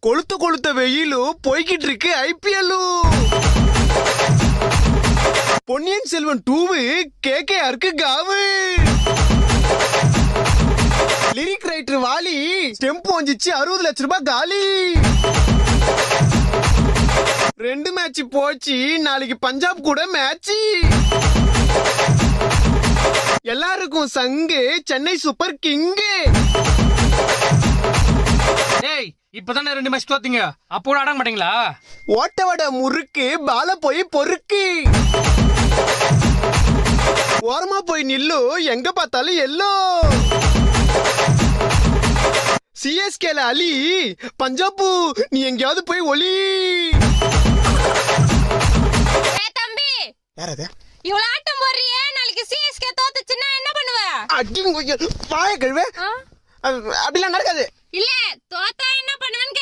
கொளுத்த கொளுத்த வெயிலும் போய்கிட்டு இருக்கு ஐபிஎல். பொன்னியின் செல்வன் 2 கேகேஆருக்கு காவு. லிரிக் ரைட்டர் வாலி ஸ்டெம்ப் வந்துச்சு 60 லட்சம் ரூபாய் காலி. 2 மேட்ச் போச்சு, நாளைக்கு பஞ்சாப் கூட மேட்ச். எல்லாருக்கும் சங்கு சென்னை சூப்பர் கிங்கு. ஏய் இப்பதானே 2 மேட்ச் தோத்தீங்க, அப்போ கூட ஆட மாட்டீங்களா? ஓட்ட வட முறுக்கு பால போய் பொறுக்கு. ஓரமா போய் நில்லு, எங்க பார்த்தாலும் எல்லோ. சிஎஸ்கேல அலி, பஞ்சாபு நீ எங்கயாவது போய் ஒலி. தம்பி யாரது? இவ்வளவு ஆட்டம் போடுறியே, நாளைக்கு சிஎஸ்கே தோத்துச்சுன்னா என்ன பண்ணுவ? அடிங்க வாய கழுவே. அப்படிலாம் நடக்காது. இல்ல தோத்தா என்ன பண்ணுவேன்னு